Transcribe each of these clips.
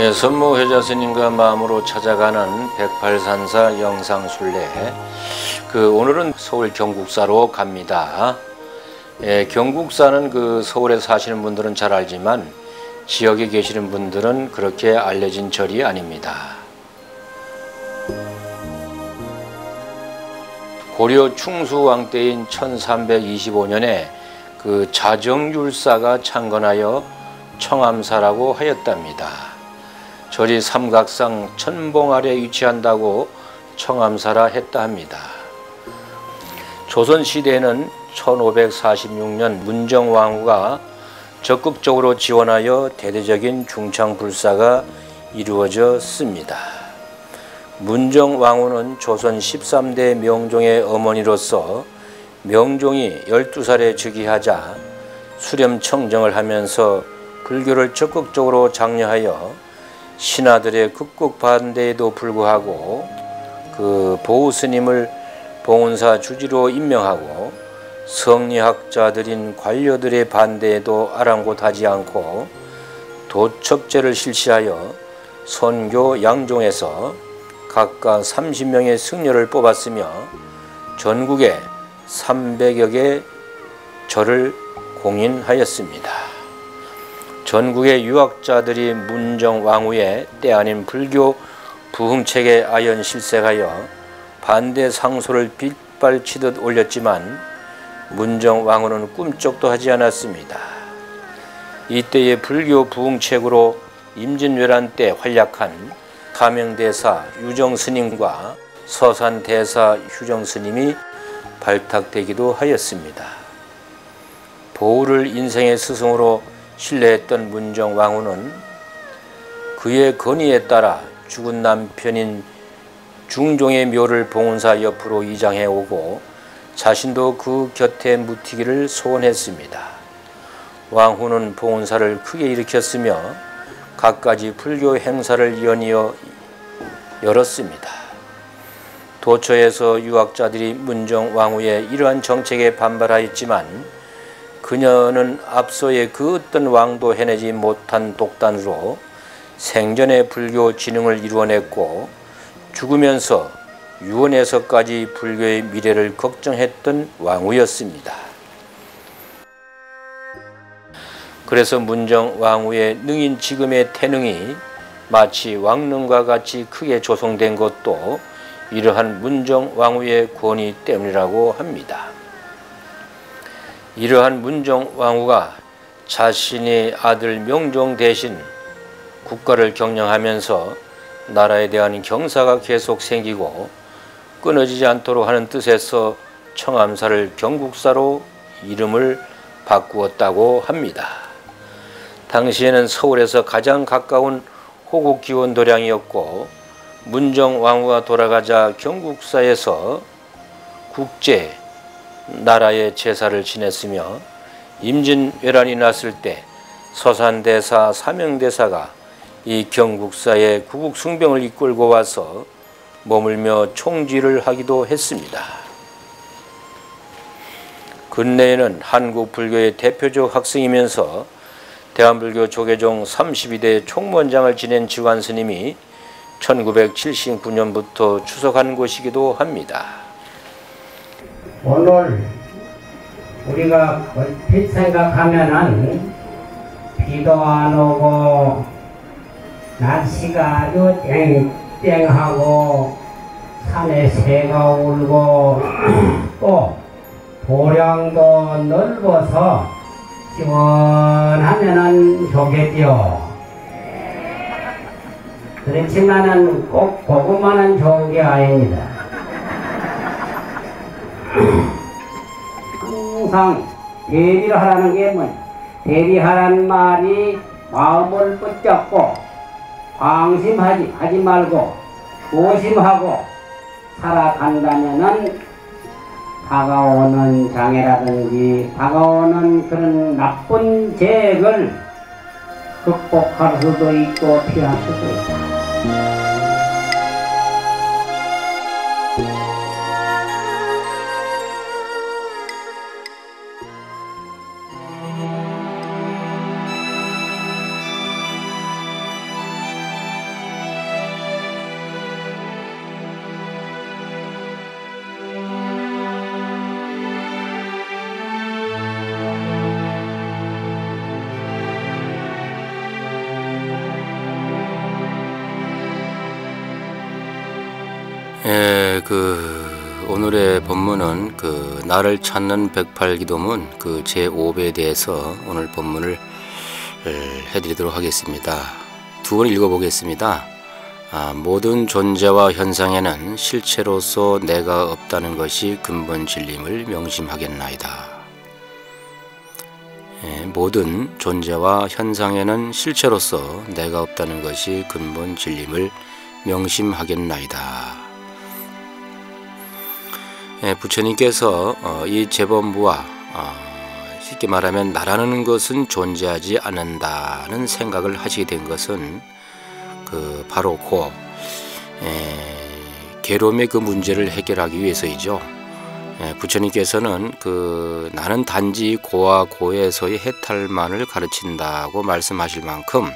네, 선무회자 스님과 마음으로 찾아가는 108산사 영상순례. 오늘은 서울 경국사로 갑니다. 경국사는 서울에 사시는 분들은 잘 알지만 지역에 계시는 분들은 그렇게 알려진 절이 아닙니다. 고려 충수왕 때인 1325년에 자정율사가 창건하여 청암사라고 하였답니다. 절이 삼각상 천봉 아래 위치한다고 청암사라 했다 합니다. 조선시대에는 1546년 문정왕후가 적극적으로 지원하여 대대적인 중창불사가 이루어졌습니다. 문정왕후는 조선 13대 명종의 어머니로서 명종이 12살에 즉위하자 수렴청정을 하면서 불교를 적극적으로 장려하여 신하들의 극국 반대에도 불구하고 보우스님을 봉은사 주지로 임명하고 성리학자들인 관료들의 반대에도 아랑곳하지 않고 도첩제를 실시하여 선교 양종에서 각각 30명의 승려를 뽑았으며 전국에 300여 개 절을 공인하였습니다. 전국의 유학자들이 문정왕후의 때 아닌 불교 부흥책에 아연실색하여 반대 상소를 빗발치듯 올렸지만 문정왕후는 꿈쩍도 하지 않았습니다. 이때의 불교 부흥책으로 임진왜란 때 활약한 가명대사 유정스님과 서산대사 휴정스님이 발탁되기도 하였습니다. 보우를 인생의 스승으로 신뢰했던 문정왕후는 그의 건의에 따라 죽은 남편인 중종의 묘를 봉은사 옆으로 이장해 오고 자신도 그 곁에 묻히기를 소원했습니다. 왕후는 봉은사를 크게 일으켰으며 갖가지 불교 행사를 연이어 열었습니다. 도처에서 유학자들이 문정왕후의 이러한 정책에 반발하였지만 그녀는 앞서의 그 어떤 왕도 해내지 못한 독단으로 생전에 불교 진흥을 이루어냈고 죽으면서 유언에서까지 불교의 미래를 걱정했던 왕후였습니다. 그래서 문정왕후의 능인 지금의 태능이 마치 왕릉과 같이 크게 조성된 것도 이러한 문정왕후의 권위 때문이라고 합니다. 이러한 문정왕후가 자신의 아들 명종 대신 국가를 경영하면서 나라에 대한 경사가 계속 생기고 끊어지지 않도록 하는 뜻에서 청암사를 경국사로 이름을 바꾸었다고 합니다. 당시에는 서울에서 가장 가까운 호국기원도량이었고 문정왕후가 돌아가자 경국사에서 국제 나라의 제사를 지냈으며 임진왜란이 났을 때 서산대사 사명대사가 이 경국사의 구국숭병을 이끌고 와서 머물며 총지를 하기도 했습니다. 근래에는 한국 불교의 대표적 학생이면서 대한불교 조계종 32대 총무원장을 지낸 지관스님이 1979년부터 추석한 곳이기도 합니다. 오늘 우리가 얼핏 생각하면은 비도 안 오고 날씨가 아주 땡땡하고 산에 새가 울고 또 도량도 넓어서 시원하면은 좋겠죠. 그렇지만은 꼭 그것만은 좋은 게 아닙니다. 항상 대비를 하라는 게 대비하라는 말이 마음을 붙잡고 방심하지 말고 조심하고 살아간다면은 다가오는 장애라든지 다가오는 그런 나쁜 계획을 극복할 수도 있고 피할 수도 있다. 오늘의 본문은 나를 찾는 108기도문 제5배에 대해서 오늘 본문을 해드리도록 하겠습니다. 두 번 읽어보겠습니다. 모든 존재와 현상에는 실체로서 내가 없다는 것이 근본 진림을 명심하겠나이다. 모든 존재와 현상에는 실체로서 내가 없다는 것이 근본 진림을 명심하겠나이다. 부처님께서 이 재범부와 쉽게 말하면 나라는 것은 존재하지 않는다는 생각을 하시게 된 것은 바로 괴로움의 문제를 해결하기 위해서이죠. 부처님께서는 나는 단지 고와 고에서의 해탈만을 가르친다고 말씀하실 만큼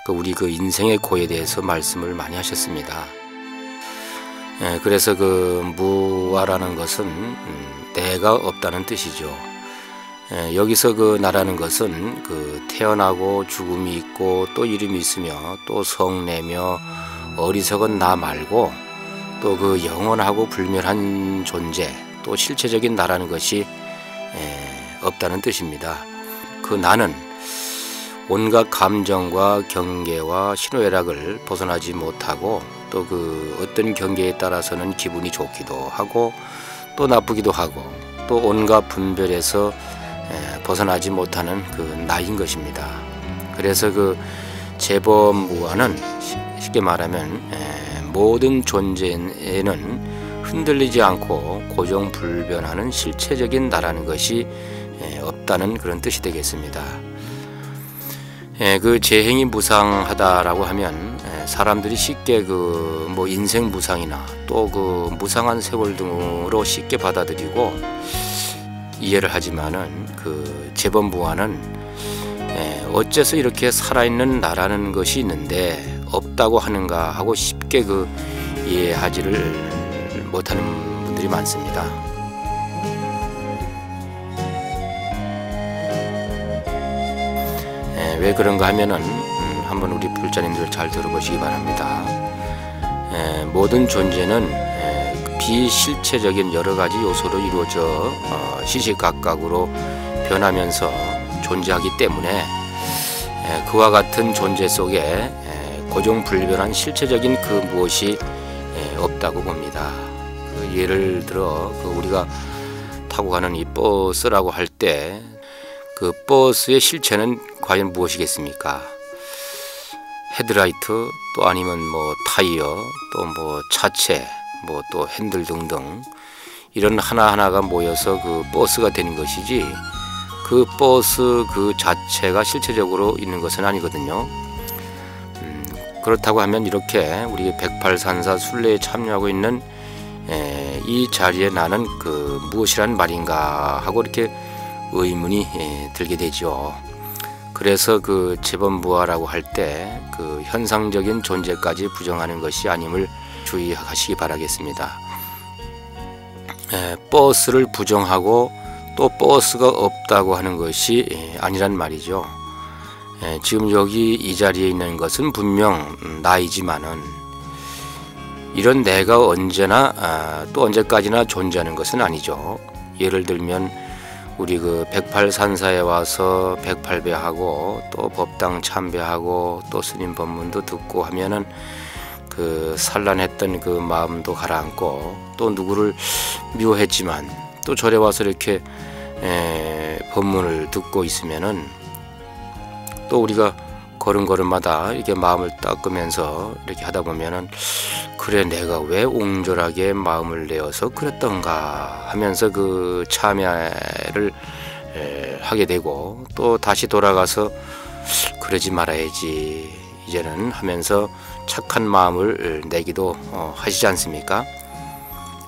우리 인생의 고에 대해서 말씀을 많이 하셨습니다. 그래서 무아라는 것은 내가 없다는 뜻이죠. 여기서 나라는 것은 태어나고 죽음이 있고 또 이름이 있으며 또 성내며 어리석은 나 말고 또 영원하고 불멸한 존재, 또 실체적인 나라는 것이 없다는 뜻입니다. 나는 온갖 감정과 경계와 신호애락을 벗어나지 못하고 또 어떤 경계에 따라서는 기분이 좋기도 하고 또 나쁘기도 하고 또 온갖 분별에서 벗어나지 못하는 나인 것입니다. 그래서 재범무아는 쉽게 말하면 모든 존재에는 흔들리지 않고 고정불변하는 실체적인 나라는 것이 없다는 그런 뜻이 되겠습니다. 재행이 무상하다라고 하면 사람들이 쉽게 인생 무상이나 또 무상한 세월 등으로 쉽게 받아들이고 이해를 하지만은 재범무아는 어째서 이렇게 살아있는 나라는 것이 있는데 없다고 하는가 하고 쉽게 이해하지를 못하는 분들이 많습니다. 왜 그런가 하면은 한번 우리 불자님들 잘 들어보시기 바랍니다. 모든 존재는 비실체적인 여러 가지 요소로 이루어져 시시각각으로 변하면서 존재하기 때문에 그와 같은 존재 속에 고정불변한 실체적인 무엇이 없다고 봅니다. 예를 들어 우리가 타고 가는 이 버스라고 할 때 버스의 실체는 과연 무엇이겠습니까? 헤드라이트, 또 아니면 타이어, 또 차체, 또 핸들 등등 이런 하나하나가 모여서 버스가 되는 것이지 버스 자체가 실체적으로 있는 것은 아니거든요. 그렇다고 하면 이렇게 우리 108산사 순례에 참여하고 있는 이 자리에 나는 무엇이란 말인가 하고 이렇게 의문이 들게 되죠. 그래서 재범무아라고 할 때 현상적인 존재까지 부정하는 것이 아님을 주의하시기 바라겠습니다. 버스를 부정하고 또 버스가 없다고 하는 것이 아니란 말이죠. 지금 여기 이 자리에 있는 것은 분명 나이지만은 이런 내가 언제나 또 언제까지나 존재하는 것은 아니죠. 예를 들면 우리 108산사에 와서 108배하고 또 법당 참배하고 또 스님 법문도 듣고 하면은 산란했던 마음도 가라앉고 또 누구를 미워했지만 또 절에 와서 이렇게 법문을 듣고 있으면은 또 우리가 걸음걸음마다 이렇게 마음을 닦으면서 이렇게 하다 보면은 그래 내가 왜 옹졸하게 마음을 내어서 그랬던가 하면서 참여를 하게 되고 또 다시 돌아가서 그러지 말아야지 이제는 하면서 착한 마음을 내기도 하시지 않습니까?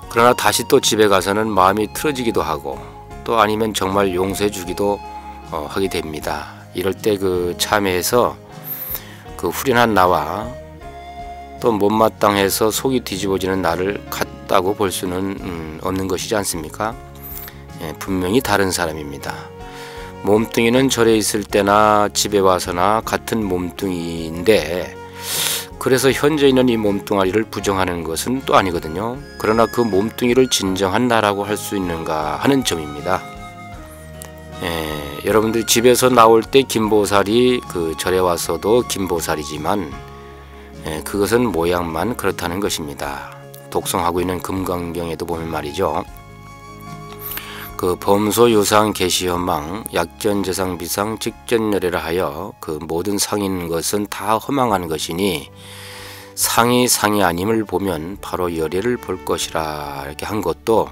그러나 다시 또 집에 가서는 마음이 틀어지기도 하고 또 아니면 정말 용서해 주기도 하게 됩니다. 이럴 때 참회에서 후련한 나와 또 못마땅해서 속이 뒤집어지는 나를 같다고 볼 수는 없는 것이지 않습니까? 분명히 다른 사람입니다. 몸뚱이는 절에 있을 때나 집에 와서나 같은 몸뚱이인데 그래서 현재 있는 이 몸뚱아리를 부정하는 것은 또 아니거든요. 그러나 그 몸뚱이를 진정한 나라고 할 수 있는가 하는 점입니다. 여러분들이 집에서 나올 때 김보살이 그 절에 와서도 김보살이지만 그것은 모양만 그렇다는 것입니다. 독송하고 있는 금강경에도 보면 말이죠. 그 범소 유상 계시현망 약전재상 비상 직전열애라 하여 그 모든 상인 것은 다 허망한 것이니 상이 아님을 보면 바로 열애를 볼 것이라 이렇게 한 것도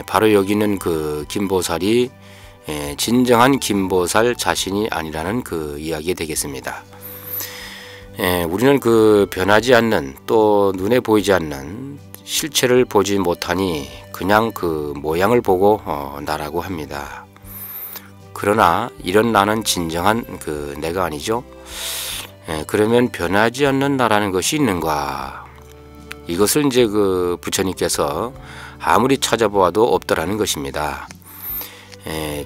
바로 여기는 그 김보살이 진정한 김보살 자신이 아니라는 그 이야기 되겠습니다. 우리는 그 변하지 않는 또 눈에 보이지 않는 실체를 보지 못하니 그냥 그 모양을 보고 나라고 합니다. 그러나 이런 나는 진정한 그 내가 아니죠. 그러면 변하지 않는 나라는 것이 있는가? 이것을 이제 그 부처님께서 아무리 찾아보아도 없더라는 것입니다.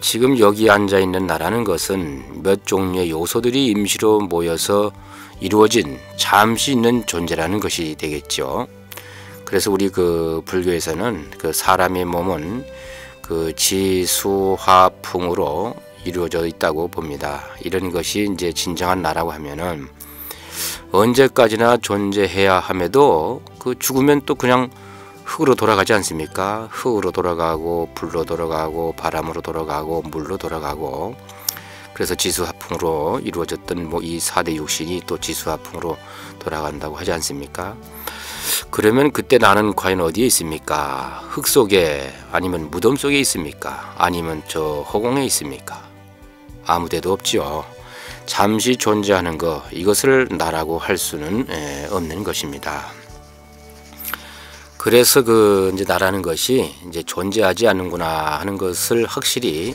지금 여기 앉아 있는 나라는 것은 몇 종류의 요소들이 임시로 모여서 이루어진 잠시 있는 존재라는 것이 되겠죠. 그래서 우리 그 불교에서는 그 사람의 몸은 그 지수화풍으로 이루어져 있다고 봅니다. 이런 것이 이제 진정한 나라고 하면은 언제까지나 존재해야 함에도 그 죽으면 또 그냥 흙으로 돌아가지 않습니까? 흙으로 돌아가고 불로 돌아가고 바람으로 돌아가고 물로 돌아가고, 그래서 지수화풍으로 이루어졌던 뭐 이 4대 육신이 또 지수화풍으로 돌아간다고 하지 않습니까? 그러면 그때 나는 과연 어디에 있습니까? 흙 속에, 아니면 무덤 속에 있습니까? 아니면 저 허공에 있습니까? 아무 데도 없지요. 잠시 존재하는 것, 이것을 나라고 할 수는 없는 것입니다. 그래서 그 이제 나라는 것이 이제 존재하지 않는구나 하는 것을 확실히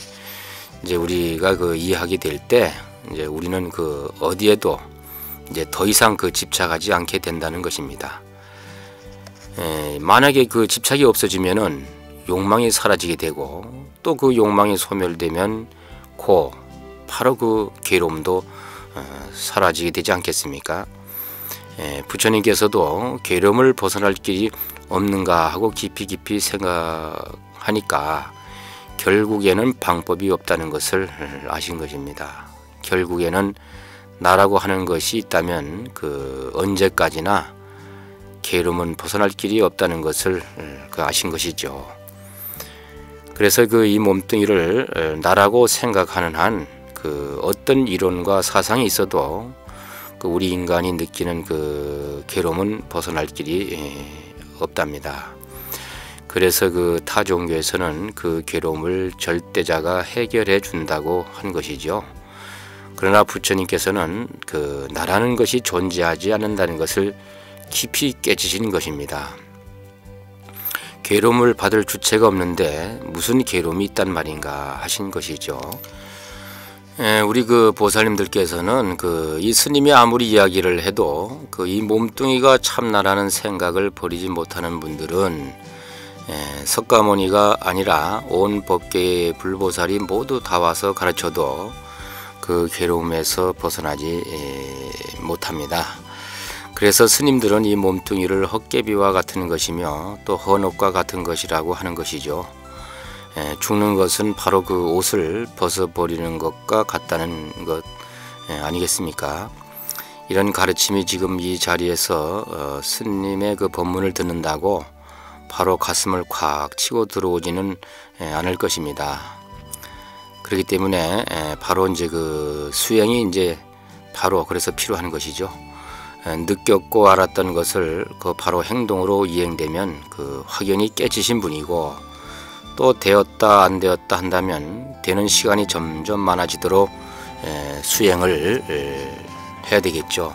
이제 우리가 그 이해하게 될 때 이제 우리는 그 어디에도 이제 더 이상 그 집착하지 않게 된다는 것입니다. 만약에 그 집착이 없어지면은 욕망이 사라지게 되고, 또 그 욕망이 소멸되면 바로 그 괴로움도 사라지게 되지 않겠습니까? 부처님께서도 괴로움을 벗어날 길이 없는가 하고 깊이 생각하니까 결국에는 방법이 없다는 것을 아신 것입니다. 결국에는 나라고 하는 것이 있다면 그 언제까지나 괴로움은 벗어날 길이 없다는 것을 아신 것이죠. 그래서 그 이 몸뚱이를 나라고 생각하는 한 그 어떤 이론과 사상이 있어도 그 우리 인간이 느끼는 그 괴로움은 벗어날 길이 없답니다. 그래서 그 타 종교에서는 그 괴로움을 절대자가 해결해 준다고 한 것이죠. 그러나 부처님께서는 그 나라는 것이 존재하지 않는다는 것을 깊이 깨지신 것입니다. 괴로움을 받을 주체가 없는데 무슨 괴로움이 있단 말인가 하신 것이죠. 우리 그 보살님들께서는 그 이 스님이 아무리 이야기를 해도 그 이 몸뚱이가 참나라는 생각을 버리지 못하는 분들은 석가모니가 아니라 온 법계의 불보살이 모두 다 와서 가르쳐도 그 괴로움에서 벗어나지 못합니다. 그래서 스님들은 이 몸뚱이를 헛개비와 같은 것이며 또 헌옷과 같은 것이라고 하는 것이죠. 죽는 것은 바로 그 옷을 벗어버리는 것과 같다는 것 아니겠습니까? 이런 가르침이 지금 이 자리에서 스님의 그 법문을 듣는다고 바로 가슴을 콱 치고 들어오지는 않을 것입니다. 그렇기 때문에 바로 이제 그 수행이 이제 바로 그래서 필요한 것이죠. 느꼈고 알았던 것을 그 바로 행동으로 이행되면 그 확연히 깨지신 분이고, 또 되었다 안 되었다 한다면 되는 시간이 점점 많아지도록 수행을 해야 되겠죠.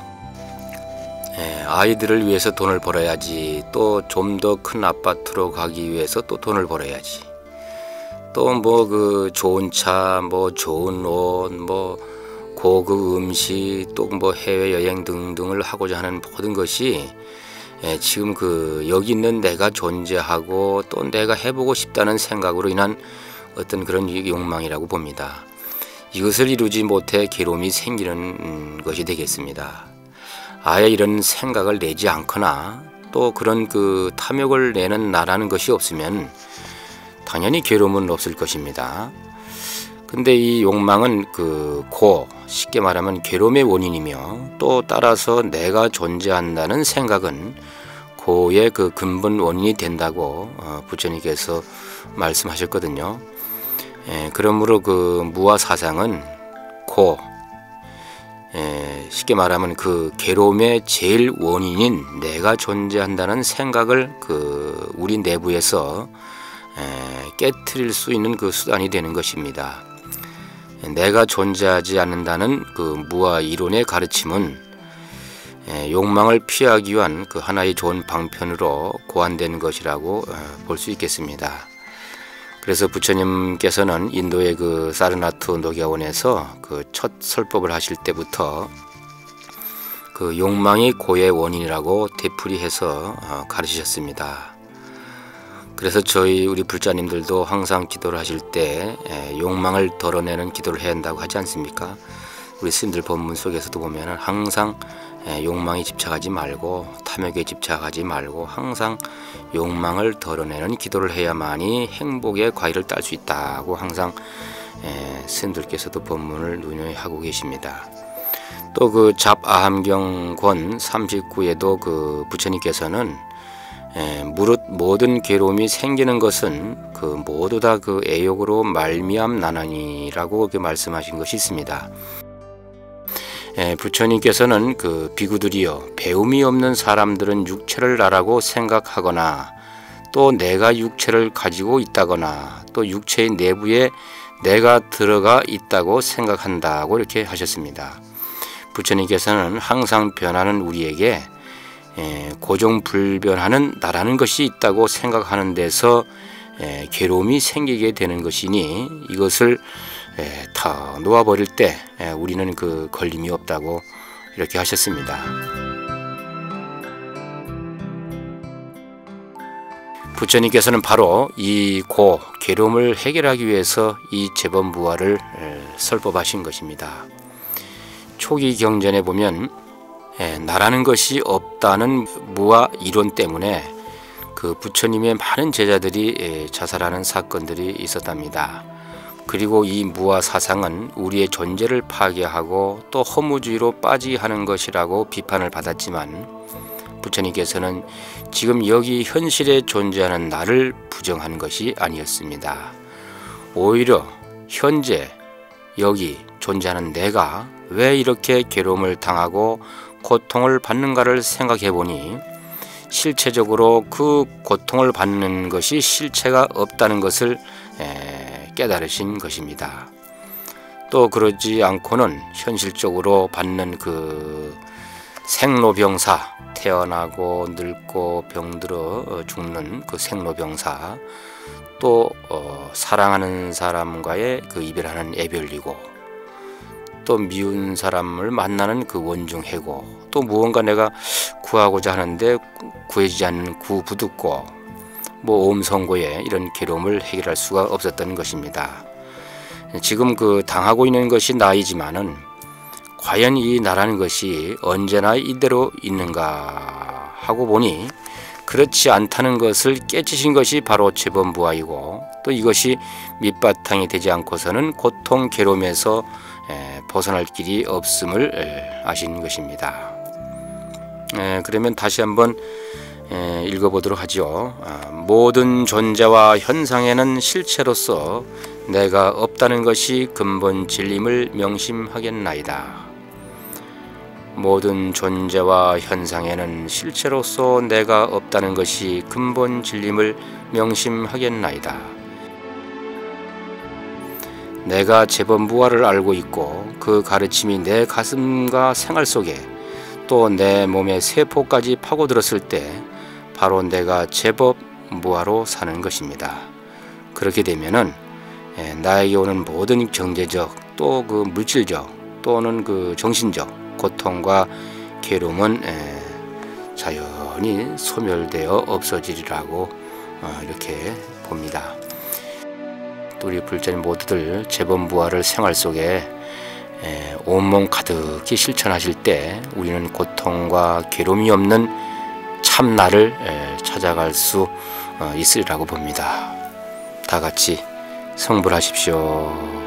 아이들을 위해서 돈을 벌어야지, 또 좀 더 큰 아파트로 가기 위해서 또 돈을 벌어야지, 또 뭐 그 좋은 차, 뭐 좋은 옷, 뭐 고급 음식, 또 뭐 해외여행 등등을 하고자 하는 모든 것이 지금 그 여기 있는 내가 존재하고 또 내가 해보고 싶다는 생각으로 인한 어떤 그런 욕망이라고 봅니다. 이것을 이루지 못해 괴로움이 생기는 것이 되겠습니다. 아예 이런 생각을 내지 않거나 또 그런 그 탐욕을 내는 나라는 것이 없으면 당연히 괴로움은 없을 것입니다. 근데 이 욕망은 쉽게 말하면 괴로움의 원인이며, 또 따라서 내가 존재한다는 생각은 고의 그 근본 원인이 된다고 부처님께서 말씀하셨거든요. 그러므로 그 무아 사상은 쉽게 말하면 그 괴로움의 제일 원인인 내가 존재한다는 생각을 우리 내부에서 깨트릴 수 있는 그 수단이 되는 것입니다. 내가 존재하지 않는다는 그 무아 이론의 가르침은 욕망을 피하기 위한 그 하나의 좋은 방편으로 고안된 것이라고 볼 수 있겠습니다. 그래서 부처님께서는 인도의 그 사르나트 녹야원에서 그 첫 설법을 하실 때부터 그 욕망이 고의 원인이라고 되풀이해서 가르치셨습니다. 그래서 우리 불자님들도 항상 기도를 하실 때 욕망을 덜어내는 기도를 해야 한다고 하지 않습니까? 우리 스님들 본문 속에서도 보면 항상 욕망에 집착하지 말고 탐욕에 집착하지 말고 항상 욕망을 덜어내는 기도를 해야만이 행복의 과일을 딸 수 있다고 항상 스님들께서도 본문을 논의하고 계십니다. 또 그 잡아함경 권 39에도 그 부처님께서는 무릇 모든 괴로움이 생기는 것은 모두 다 그 애욕으로 말미암 나나니라고 말씀하신 것이 있습니다. 부처님께서는 그 비구들이여, 배움이 없는 사람들은 육체를 나라고 생각하거나 또 내가 육체를 가지고 있다거나 또 육체의 내부에 내가 들어가 있다고 생각한다고 이렇게 하셨습니다. 부처님께서는 항상 변하는 우리에게 고정불변하는 나라는 것이 있다고 생각하는 데서 괴로움이 생기게 되는 것이니 이것을 다 놓아버릴 때 우리는 그 걸림이 없다고 이렇게 하셨습니다. 부처님께서는 바로 이 괴로움을 해결하기 위해서 이 재범무화를 설법하신 것입니다. 초기 경전에 보면 나라는 것이 없다는 무아 이론 때문에 그 부처님의 많은 제자들이 자살하는 사건들이 있었답니다. 그리고 이 무아 사상은 우리의 존재를 파괴하고 또 허무주의로 빠지게 하는 것이라고 비판을 받았지만 부처님께서는 지금 여기 현실에 존재하는 나를 부정하는 것이 아니었습니다. 오히려 현재 여기 존재하는 내가 왜 이렇게 괴로움을 당하고 고통을 받는가를 생각해 보니 실체적으로 그 고통을 받는 것이 실체가 없다는 것을 깨달으신 것입니다. 또 그러지 않고는 현실적으로 받는 그 생로병사, 태어나고 늙고 병들어 죽는 그 생로병사, 또 사랑하는 사람과의 그 이별하는 애별리고, 또 미운 사람을 만나는 그 원중해고, 또 무언가 내가 구하고자 하는데 구해지지 않는 구부득고, 오음성고에 이런 괴로움을 해결할 수가 없었던 것입니다. 지금 당하고 있는 것이 나이지만은 과연 이 나라는 것이 언제나 이대로 있는가 하고 보니 그렇지 않다는 것을 깨치신 것이 바로 재범무아이고, 또 이것이 밑바탕이 되지 않고서는 고통 괴로움에서 벗어날 길이 없음을 아신 것입니다. 그러면 다시 한번 읽어보도록 하죠. 모든 존재와 현상에는 실체로서 내가 없다는 것이 근본 진림을 명심하겠나이다. 모든 존재와 현상에는 실체로서 내가 없다는 것이 근본 진림을 명심하겠나이다. 내가 재범무아를 알고 있고 그 가르침이 내 가슴과 생활 속에 또 내 몸의 세포까지 파고들었을 때 바로 내가 재범무아로 사는 것입니다. 그렇게 되면은 나에게 오는 모든 경제적 또 그 물질적 또는 그 정신적 고통과 괴로움은 자연히 소멸되어 없어지리라고 이렇게 봅니다. 또 우리 불자님 모두들 재범무아를 생활 속에 온몸 가득히 실천하실 때 우리는 고통과 괴로움이 없는 참나를 찾아갈 수 있으리라고 봅니다. 다 같이 성불하십시오.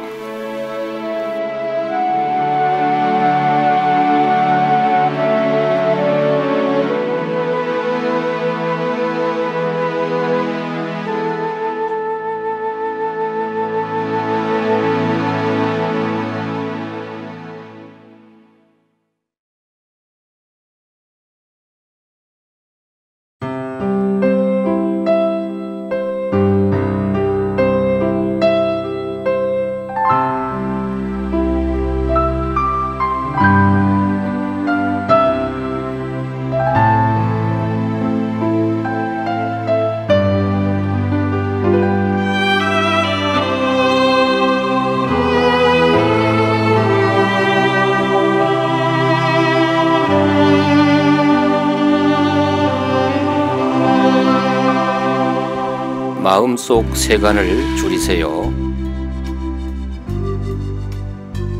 마음속 세간을 줄이세요.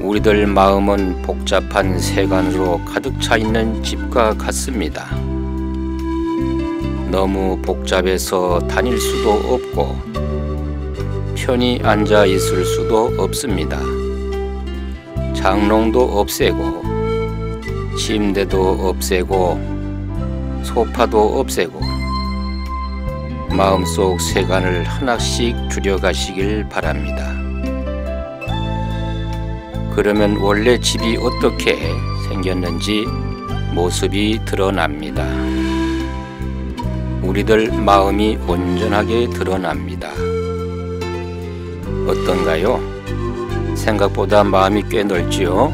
우리들 마음은 복잡한 세간으로 가득 차 있는 집과 같습니다. 너무 복잡해서 다닐 수도 없고 편히 앉아 있을 수도 없습니다. 장롱도 없애고 침대도 없애고 소파도 없애고 마음속 세간을 하나씩 줄여가시길 바랍니다. 그러면 원래 집이 어떻게 생겼는지 모습이 드러납니다. 우리들 마음이 온전하게 드러납니다. 어떤가요? 생각보다 마음이 꽤 넓지요?